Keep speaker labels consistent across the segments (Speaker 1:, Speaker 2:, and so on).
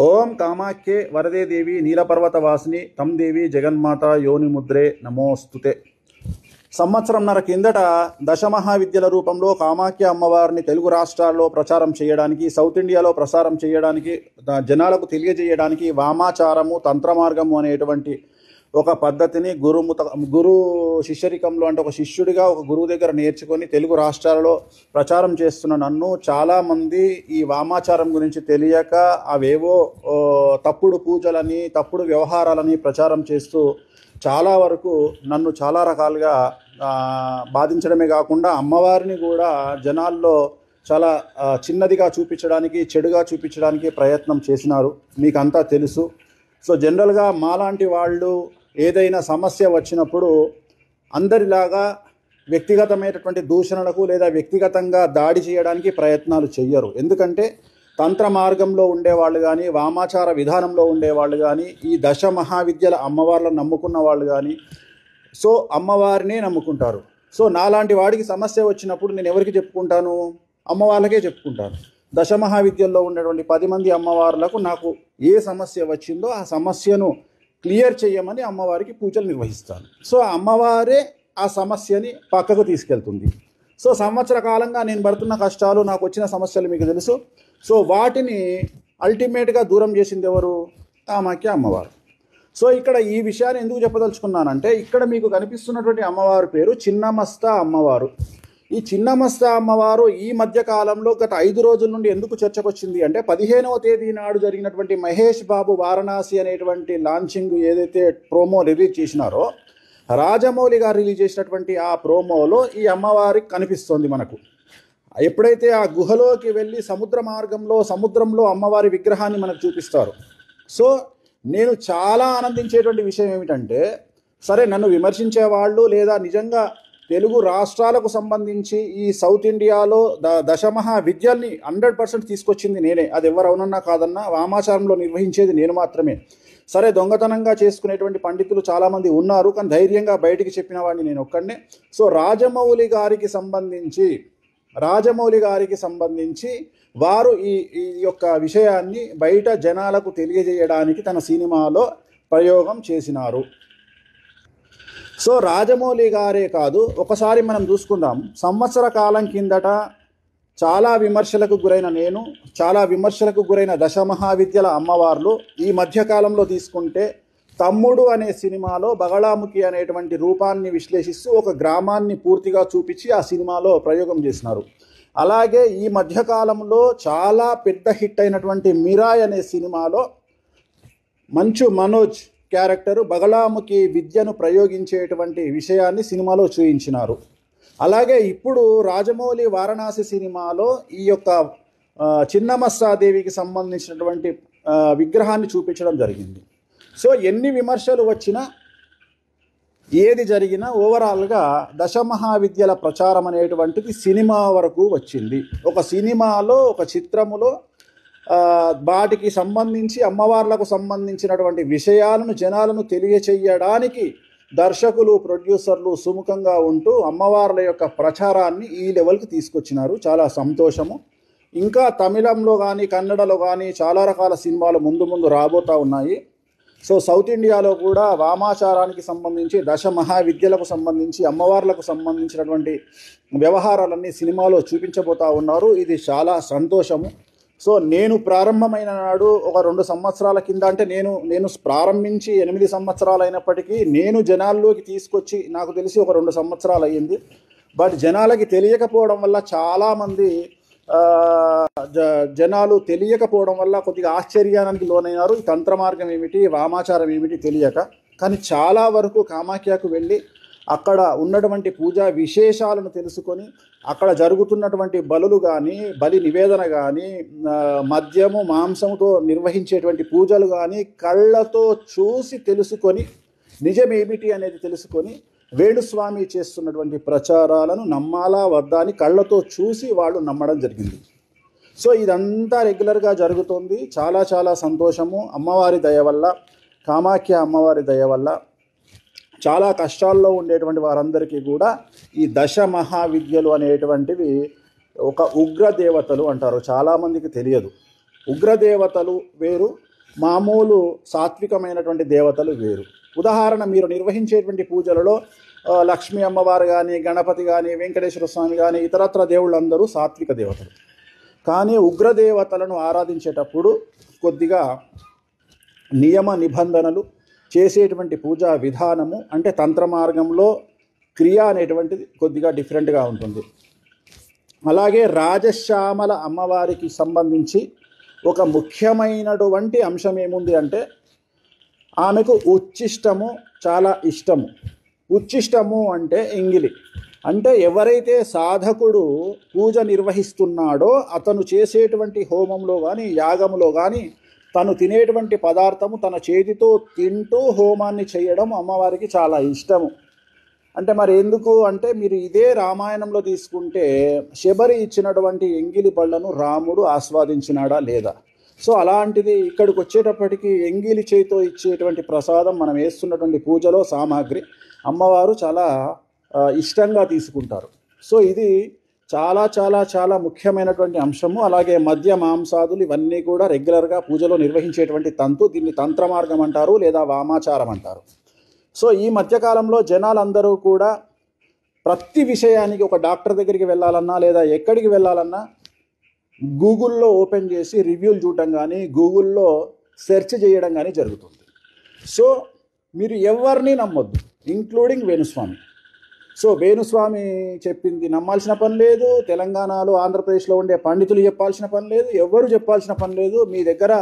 Speaker 1: ఓం కామాఖ్యే వరదే దేవి నీలపర్వతవాసిని తం దేవి జగన్మాత యోని ముద్రే నమోస్తుతే. సంవత్సరంన్నర కిందట దశమహావిద్యల రూపంలో కామాఖ్య అమ్మవారిని తెలుగు రాష్ట్రాల్లో ప్రచారం చేయడానికి, సౌత్ ఇండియాలో ప్రసారం చేయడానికి, జనాలకు తెలియజేయడానికి వామాచారము తంత్రమార్గము అనేటువంటి ఒక పద్ధతిని గురు శిష్యరికంలో, అంటే ఒక శిష్యుడిగా ఒక గురువు దగ్గర నేర్చుకొని తెలుగు రాష్ట్రాలలో ప్రచారం చేస్తున్న నన్ను చాలామంది ఈ వామాచారం గురించి తెలియక అవేవో తప్పుడు పూజలని, తప్పుడు వ్యవహారాలని ప్రచారం చేస్తూ చాలా వరకు నన్ను చాలా రకాలుగా బాధించడమే కాకుండా అమ్మవారిని కూడా జనాల్లో చాలా చిన్నదిగా చూపించడానికి, చెడుగా చూపించడానికి ప్రయత్నం చేసినారు. మీకంతా తెలుసు. సో జనరల్గా మాలాంటి వాళ్ళు ఏదైనా సమస్య వచ్చినప్పుడు అందరిలాగా వ్యక్తిగతమైనటువంటి దూషణలకు లేదా వ్యక్తిగతంగా దాడి చేయడానికి ప్రయత్నాలు చెయ్యరు. ఎందుకంటే తంత్ర మార్గంలో ఉండేవాళ్ళు కానీ, వామాచార విధానంలో ఉండేవాళ్ళు కానీ, ఈ దశ మహావిద్యల అమ్మవార్లను నమ్ముకున్న వాళ్ళు కానీ సో అమ్మవారినే నమ్ముకుంటారు. సో నాలాంటి వాడికి సమస్య వచ్చినప్పుడు నేను ఎవరికి చెప్పుకుంటాను? అమ్మవార్లకే చెప్పుకుంటాను. దశ మహావిద్యల్లో ఉన్నటువంటి 10 మంది అమ్మవార్లకు నాకు ఏ సమస్య వచ్చిందో ఆ సమస్యను క్లియర్ చేయమని అమ్మవారికి పూజలు నిర్వహిస్తాను. సో అమ్మవారే ఆ సమస్యని పక్కకు తీసుకెళ్తుంది. సో సంవత్సర కాలంగా నేను పడుతున్న కష్టాలు, నాకు వచ్చిన సమస్యలు మీకు తెలుసు. సో వాటిని అల్టిమేట్గా దూరం చేసింది ఎవరు? కామాఖ్య అమ్మవారు. సో ఇక్కడ ఈ విషయాన్ని ఎందుకు చెప్పదలుచుకున్నానంటే, ఇక్కడ మీకు కనిపిస్తున్నటువంటి అమ్మవారి పేరు చిన్నమస్తా అమ్మవారు. ఈ చిన్నమస్తా అమ్మవారు ఈ మధ్య కాలంలో గత 5 రోజుల నుండి ఎందుకు చర్చకు వచ్చింది అంటే, 15వ తేదీ నాడు జరిగినటువంటి మహేష్ బాబు వారణాసి అనేటువంటి లాంచింగ్ ఏదైతే ప్రోమో రిలీజ్ చేసినారో, రాజమౌళి గారు రిలీజ్ చేసినటువంటి ఆ ప్రోమోలో ఈ అమ్మవారికి కనిపిస్తోంది మనకు. ఎప్పుడైతే ఆ గుహలోకి వెళ్ళి సముద్రంలో అమ్మవారి విగ్రహాన్ని మనకు చూపిస్తారు. సో నేను చాలా ఆనందించేటువంటి విషయం ఏమిటంటే, సరే నన్ను విమర్శించే వాళ్ళు లేదా నిజంగా తెలుగు రాష్ట్రాలకు సంబంధించి ఈ సౌత్ ఇండియాలో దశమహా విద్యల్ని 100% తీసుకొచ్చింది నేనే. అది ఎవరు అవునన్నా కాదన్నా వామాచారంలో నిర్వహించేది నేను మాత్రమే. సరే దొంగతనంగా చేసుకునేటువంటి పండితులు చాలామంది ఉన్నారు, కానీ ధైర్యంగా బయటికి చెప్పిన వాడిని నేను ఒక్కడనే. సో రాజమౌళి గారికి సంబంధించి వారు ఈ యొక్క విషయాన్ని బయట జనాలకు తెలియజేయడానికి తన సినిమాలో ప్రయోగం చేసినారు. సో రాజమౌళి గారే కాదు, ఒకసారి మనం చూసుకుందాం. సంవత్సర కాలం కిందట చాలా విమర్శలకు గురైన నేను, చాలా విమర్శలకు గురైన దశమహావిద్యల అమ్మవార్లు ఈ మధ్యకాలంలో తీసుకుంటే తమ్ముడు అనే సినిమాలో బగళాముఖి అనేటువంటి రూపాన్ని విశ్లేషిస్తూ ఒక గ్రామాన్ని పూర్తిగా చూపించి ఆ సినిమాలో ప్రయోగం చేసినారు. అలాగే ఈ మధ్యకాలంలో చాలా పెద్ద హిట్ అయినటువంటి మిరాయ్ అనే సినిమాలో మంచు మనోజ్ క్యారెక్టరు బగళాముఖి విద్యను ప్రయోగించేటువంటి విషయాన్ని సినిమాలో చూయించినారు. అలాగే ఇప్పుడు రాజమౌళి వారణాసి సినిమాలో ఈ యొక్క చిన్నమస్తాదేవికి సంబంధించినటువంటి విగ్రహాన్ని చూపించడం జరిగింది. సో ఎన్ని విమర్శలు వచ్చినా, ఏది జరిగినా ఓవరాల్గా దశమహావిద్యల ప్రచారం అనేటువంటిది సినిమా వరకు వచ్చింది. ఒక సినిమాలో, ఒక చిత్రములో వాటికి సంబంధించి అమ్మవార్లకు సంబంధించినటువంటి విషయాలను జనాలను తెలియచేయడానికి దర్శకులు, ప్రొడ్యూసర్లు సుముఖంగా ఉంటూ అమ్మవార్ల యొక్క ప్రచారాన్ని ఈ లెవెల్కి తీసుకొచ్చినారు. చాలా సంతోషము. ఇంకా తమిళంలో కానీ, కన్నడలో కానీ చాలా రకాల సినిమాలు ముందు రాబోతూ ఉన్నాయి. సో సౌత్ ఇండియాలో కూడా వామాచారానికి సంబంధించి, దశ మహావిద్యలకు సంబంధించి, అమ్మవార్లకు సంబంధించినటువంటి వ్యవహారాలన్నీ సినిమాలో చూపించబోతూ ఉన్నారు. ఇది చాలా సంతోషము. సో నేను ప్రారంభమైన నాడు ఒక 2 సంవత్సరాల కింద, అంటే నేను ప్రారంభించి 8 సంవత్సరాలు అయినప్పటికీ నేను జనాల్లోకి తీసుకొచ్చి నాకు తెలిసి ఒక 2 సంవత్సరాలు అయ్యింది. బట్ జనాలకి తెలియకపోవడం వల్ల చాలామంది జనాలు తెలియకపోవడం వల్ల కొద్దిగా ఆశ్చర్యానికి లోనైనారు. ఈ తంత్ర మార్గం ఏమిటి, వామాచారం ఏమిటి తెలియక. కానీ చాలా వరకు కామాఖ్యకు వెళ్ళి అక్కడ ఉన్నటువంటి పూజా విశేషాలను తెలుసుకొని, అక్కడ జరుగుతున్నటువంటి బలులు కానీ, బలి నివేదన కానీ, మద్యము మాంసముతో నిర్వహించేటువంటి పూజలు కానీ కళ్ళతో చూసి తెలుసుకొని, నిజమేమిటి అనేది తెలుసుకొని, వేణుస్వామి చేస్తున్నటువంటి ప్రచారాలను నమ్మాలా వద్దా అని కళ్ళతో చూసి వాళ్ళు నమ్మడం జరిగింది. సో ఇదంతా రెగ్యులర్గా జరుగుతుంది. చాలా చాలా సంతోషము. అమ్మవారి దయ వల్ల, కామాఖ్య అమ్మవారి దయ వల్ల చాలా కష్టాల్లో ఉండేటువంటి వారందరికీ కూడా ఈ దశ మహావిద్యలు అనేటువంటివి ఒక ఉగ్ర దేవతలు అంటారు. చాలామందికి తెలియదు. ఉగ్రదేవతలు వేరు, మామూలు సాత్వికమైనటువంటి దేవతలు వేరు. ఉదాహరణ, మీరు నిర్వహించేటువంటి పూజలలో లక్ష్మీ అమ్మవారు కానీ, గణపతి కానీ, వెంకటేశ్వర స్వామి కానీ, ఇతరత్ర దేవుళ్ళందరూ సాత్విక దేవతలు. కానీ ఉగ్రదేవతలను ఆరాధించేటప్పుడు కొద్దిగా నియమ నిబంధనలు, చేసేటువంటి పూజా విధానము అంటే తంత్ర మార్గంలో క్రియ అనేటువంటిది కొద్దిగా డిఫరెంట్గా ఉంటుంది. అలాగే రాజశ్యామల అమ్మవారికి సంబంధించి ఒక ముఖ్యమైనటువంటి అంశం ఏముంది అంటే, ఆమెకు ఉచ్చిష్టము చాలా ఇష్టము. ఉచ్చిష్టము అంటే ఎంగిలి, అంటే ఎవరైతే సాధకుడు పూజ నిర్వహిస్తున్నాడో అతను చేసేటువంటి హోమంలో కానీ, యాగములో కానీ తను తినేటువంటి పదార్థము తన చేతితో తింటూ హోమాన్ని చేయడం అమ్మవారికి చాలా ఇష్టము. అంటే మరి ఎందుకు అంటే, మీరు ఇదే రామాయణంలో తీసుకుంటే శబరి ఇచ్చినటువంటి ఎంగిలి పళ్ళను రాముడు ఆస్వాదించినాడా లేదా? సో అలాంటిది ఇక్కడికి వచ్చేటప్పటికి ఎంగిలి చేతితో ఇచ్చేటువంటి ప్రసాదం మనం వేస్తున్నటువంటి పూజలో సామాగ్రి అమ్మవారు చాలా ఇష్టంగా తీసుకుంటారు. సో ఇది చాలా చాలా చాలా ముఖ్యమైనటువంటి అంశము. అలాగే మద్య మాంసాదులు ఇవన్నీ కూడా రెగ్యులర్గా పూజలో నిర్వహించేటువంటి తంతు. దీన్ని తంత్ర మార్గం అంటారు లేదా వామాచారం అంటారు. సో ఈ మధ్యకాలంలో జనాలందరూ కూడా ప్రతి విషయానికి ఒక డాక్టర్ దగ్గరికి వెళ్ళాలన్నా లేదా ఎక్కడికి వెళ్ళాలన్నా గూగుల్లో ఓపెన్ చేసి రివ్యూలు చూడడం కానీ, గూగుల్లో సెర్చ్ చేయడం కానీ జరుగుతుంది. సో మీరు ఎవరిని నమ్మొద్దు, ఇంక్లూడింగ్ వేణుస్వామి. సో వేణుస్వామి చెప్పింది నమ్మాల్సిన పని లేదు, తెలంగాణలో ఆంధ్రప్రదేశ్లో ఉండే పండితులు చెప్పాల్సిన పని లేదు, ఎవరు చెప్పాల్సిన పని లేదు. మీ దగ్గర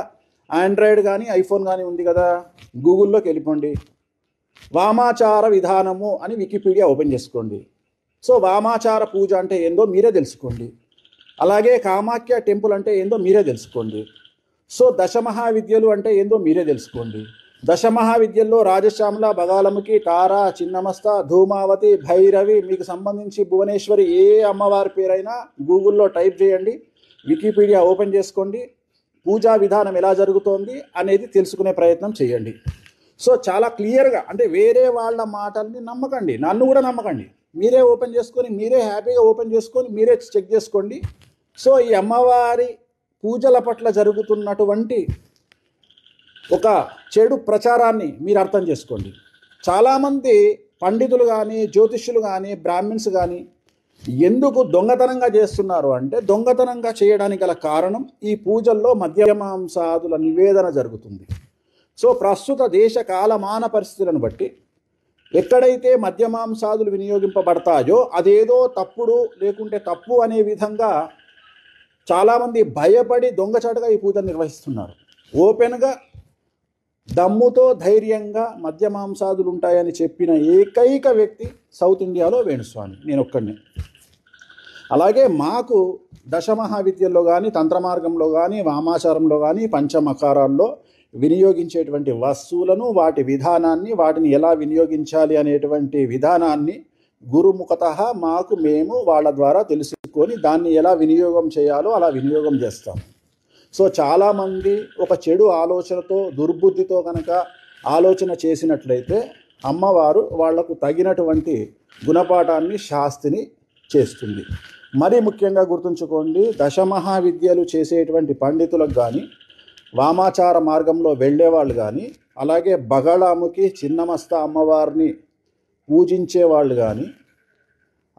Speaker 1: ఆండ్రాయిడ్ కానీ ఐఫోన్ కానీ ఉంది కదా, గూగుల్లోకి వెళ్ళిపోండి. వామాచార విధానము అని వికీపీడియా ఓపెన్ చేసుకోండి. సో వామాచార పూజ అంటే ఏందో మీరే తెలుసుకోండి. అలాగే కామాఖ్య టెంపుల్ అంటే ఏందో మీరే తెలుసుకోండి. సో దశమహావిద్యలు అంటే ఏందో మీరే తెలుసుకోండి. దశమహావిద్యల్లో రాజశ్యామల, బగాలముఖి, తార, చిన్నమస్త, ధూమావతి, భైరవి, మీకు సంబంధించి భువనేశ్వరి ఏ అమ్మవారి పేరైనా గూగుల్లో టైప్ చేయండి, వికీపీడియా ఓపెన్ చేసుకోండి, పూజా విధానం ఎలా జరుగుతోంది అనేది తెలుసుకునే ప్రయత్నం చేయండి. సో చాలా క్లియర్గా, అంటే వేరే వాళ్ళ మాటల్ని నమ్మకండి, నన్ను కూడా నమ్మకండి. మీరే ఓపెన్ చేసుకొని, మీరే హ్యాపీగా ఓపెన్ చేసుకొని మీరే చెక్ చేసుకోండి. సో ఈ అమ్మవారి పూజల పట్ల జరుగుతున్నటువంటి ఒక చెడు ప్రచారాన్ని మీరు అర్థం చేసుకోండి. చాలామంది పండితులు కానీ, జ్యోతిష్యులు కానీ, బ్రాహ్మిన్స్ కానీ ఎందుకు దొంగతనంగా చేస్తున్నారు అంటే, దొంగతనంగా చేయడానికి గల కారణం ఈ పూజల్లో మద్యమాంసాదుల నివేదన జరుగుతుంది. సో ప్రస్తుత దేశ కాలమాన పరిస్థితులను బట్టి ఎక్కడైతే మద్యమాంసాదులు వినియోగింపబడతాయో అదేదో తప్పుడు లేకుంటే తప్పు అనే విధంగా చాలామంది భయపడి దొంగచాటుగా ఈ పూజను నిర్వహిస్తున్నారు. ఓపెన్గా దమ్ముతో ధైర్యంగా మద్యమాంసాదులు ఉంటాయని చెప్పిన ఏకైక వ్యక్తి సౌత్ ఇండియాలో వేణుస్వామి, నేను ఒక్కడిని. అలాగే మాకు దశమహావిద్యల్లో కానీ, తంత్రమార్గంలో కానీ, వామాచారంలో కానీ, పంచమకారాల్లో వినియోగించేటువంటి వస్తువులను, వాటి విధానాన్ని, వాటిని ఎలా వినియోగించాలి అనేటువంటి విధానాన్ని గురుముఖతః మేము వాళ్ళ ద్వారా తెలుసుకొని దాన్ని ఎలా వినియోగం చేయాలో అలా వినియోగం చేస్తాం. సో చాలామంది ఒక చెడు ఆలోచనతో, దుర్బుద్ధితో కనుక ఆలోచన చేసినట్లయితే అమ్మవారు వాళ్లకు తగినటువంటి గుణపాఠాన్ని, శాస్తిని చేస్తుంది. మరీ ముఖ్యంగా గుర్తుంచుకోండి, దశమహావిద్యలు చేసేటువంటి పండితులకు కానీ, వామాచార మార్గంలో వెళ్ళేవాళ్ళు కానీ, అలాగే బగళాముఖి, చిన్నమస్త అమ్మవారిని పూజించేవాళ్ళు కానీ,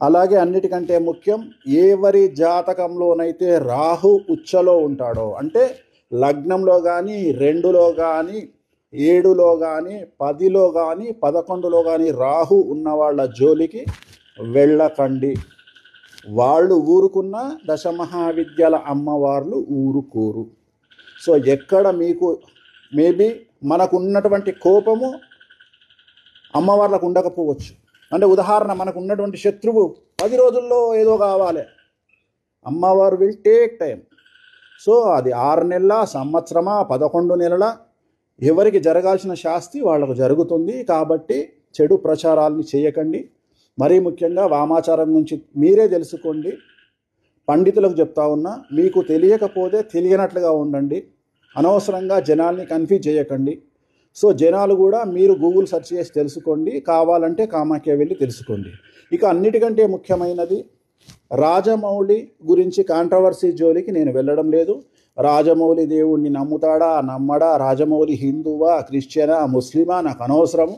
Speaker 1: అలాగే అన్నిటికంటే ముఖ్యం ఎవరి జాతకంలోనైతే రాహు ఉచ్చలో ఉంటాడో, అంటే లగ్నంలో కానీ, 2లో కానీ, 7లో కానీ, 10లో కానీ, 11లో కానీ రాహు ఉన్న వాళ్ళ జోలికి వెళ్ళకండి. వాళ్ళు ఊరుకున్న దశమహావిద్యల అమ్మవార్లు ఊరుకోరు. సో ఎక్కడ మీకు మేబీ మనకున్నటువంటి కోపము అమ్మవార్లకు ఉండకపోవచ్చు. అంటే ఉదాహరణ, మనకు ఉన్నటువంటి శత్రువు 10 రోజుల్లో ఏదో కావాలి, అమ్మవారు విల్ టేక్ టైం. సో అది 6 నెలల, సంవత్సరమా, 11 నెలల, ఎవరికి జరగాల్సిన శాస్తి వాళ్ళకు జరుగుతుంది. కాబట్టి చెడు ప్రచారాలని చేయకండి. మరీ ముఖ్యంగా వామాచారం గురించి మీరే తెలుసుకోండి. పండితులకు చెప్తా ఉన్నా, మీకు తెలియకపోతే తెలియనట్లుగా ఉండండి. అనవసరంగా జనాల్ని కన్ఫ్యూజ్ చేయకండి. సో జనాలు కూడా మీరు గూగుల్ సెర్చ్ చేసి తెలుసుకోండి, కావాలంటే కామాఖ్య వెళ్ళి తెలుసుకోండి. ఇక అన్నిటికంటే ముఖ్యమైనది, రాజమౌళి గురించి కాంట్రవర్సీ జోలికి నేను వెళ్ళడం లేదు. రాజమౌళి దేవుణ్ణి నమ్ముతాడా నమ్మడా, రాజమౌళి హిందువా క్రిస్టియనా ముస్లిమా నాకు అనవసరము.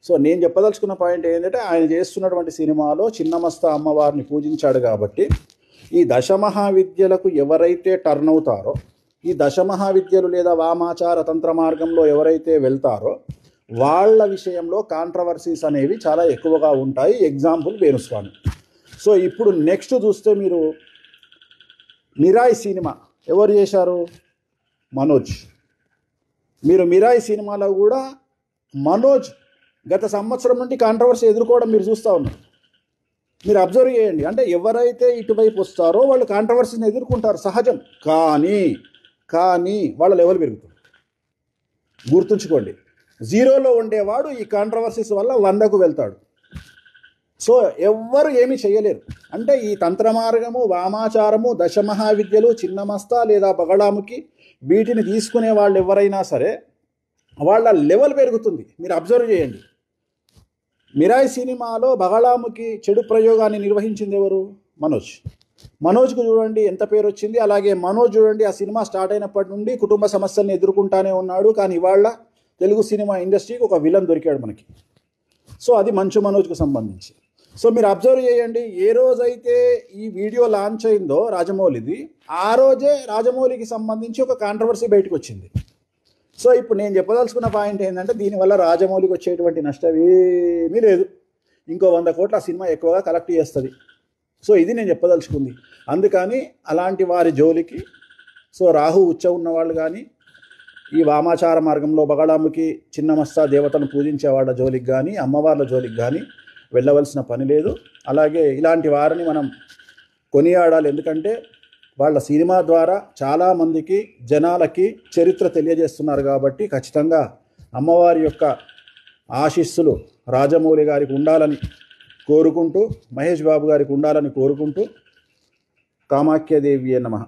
Speaker 1: సో నేను చెప్పదలుచుకున్న పాయింట్ ఏంటంటే ఆయన చేస్తున్నటువంటి సినిమాలో చిన్నమస్త అమ్మవారిని పూజించాడు కాబట్టి ఈ దశమహావిద్యలకు ఎవరైతే టర్న్ అవుతారో, ఈ దశమహావిద్యలు లేదా వామాచార తంత్ర మార్గంలో ఎవరైతే వెళ్తారో వాళ్ళ విషయంలో కాంట్రవర్సీస్ అనేవి చాలా ఎక్కువగా ఉంటాయి. ఎగ్జాంపుల్ వేణుస్వామి. సో ఇప్పుడు నెక్స్ట్ చూస్తే మీరు మిరాయి సినిమా ఎవరు చేశారు? మనోజ్. మీరు మిరాయి సినిమాలో కూడా మనోజ్ గత సంవత్సరం నుండి కాంట్రవర్సీ ఎదుర్కోవడం మీరు చూస్తూ ఉన్నారు. మీరు అబ్జర్వ్ చేయండి. అంటే ఎవరైతే ఇటువైపు వస్తారో వాళ్ళు కాంట్రవర్సీని ఎదుర్కొంటారు, సహజం. కానీ వాళ్ళ లెవెల్ పెరుగుతుంది. గుర్తుంచుకోండి, 0లో ఉండేవాడు ఈ కాంట్రవర్సీస్ వల్ల 100కు వెళ్తాడు. సో ఎవ్వరు ఏమీ చేయలేరు. అంటే ఈ తంత్ర మార్గము, వామాచారము, దశమహావిద్యలు, చిన్నమస్త లేదా బగళాముఖి వీటిని తీసుకునే వాళ్ళు ఎవరైనా సరే వాళ్ళ లెవెల్ పెరుగుతుంది. మీరు అబ్జర్వ్ చేయండి. మిరాయి సినిమాలో బగళాముఖి చెడు ప్రయోగాన్ని నిర్వహించింది ఎవరు? మనోజ్కు చూడండి ఎంత పేరు వచ్చింది. అలాగే మనోజ్ చూడండి, ఆ సినిమా స్టార్ట్ అయినప్పటి నుండి కుటుంబ సమస్యల్ని ఎదుర్కొంటానే ఉన్నాడు. కానీ ఇవాళ తెలుగు సినిమా ఇండస్ట్రీకి ఒక విలన్ దొరికాడు మనకి. సో అది మంచు మనోజ్కు సంబంధించి. సో మీరు అబ్జర్వ్ చేయండి, ఏ రోజైతే ఈ వీడియో లాంచ్ అయిందో రాజమౌళిది, ఆ రోజే రాజమౌళికి సంబంధించి ఒక కాంట్రవర్సీ బయటకు వచ్చింది. సో ఇప్పుడు నేను చెప్పదలుచుకున్న పాయింట్ ఏంటంటే దీనివల్ల రాజమౌళికి వచ్చేటువంటి నష్టం ఏమీ లేదు. ఇంకో 100 కోట్ల ఆ సినిమా ఎక్కువగా కలెక్ట్ చేస్తుంది. సో ఇది నేను చెప్పదలుచుకుంది. అందుకని అలాంటి వారి జోలికి, సో రాహు ఉచ్చ ఉన్న వాళ్ళు కానీ, ఈ వామాచార మార్గంలో బగళాముఖి చిన్నమస్త దేవతను పూజించే వాళ్ళ జోలికి కానీ, అమ్మవార్ల జోలికి కానీ వెళ్ళవలసిన పని లేదు. అలాగే ఇలాంటి వారిని మనం కొనియాడాలి. ఎందుకంటే వాళ్ళ సినిమా ద్వారా చాలామందికి జనాలకి చరిత్ర తెలియజేస్తున్నారు కాబట్టి ఖచ్చితంగా అమ్మవారి యొక్క ఆశీస్సులు రాజమౌళి గారికి ఉండాలని కోరుకుంటూ, మహేష్ బాబు గారికి ఉండాలని కోరుకుంటూ, కామాఖ్యాదేవియే నమః.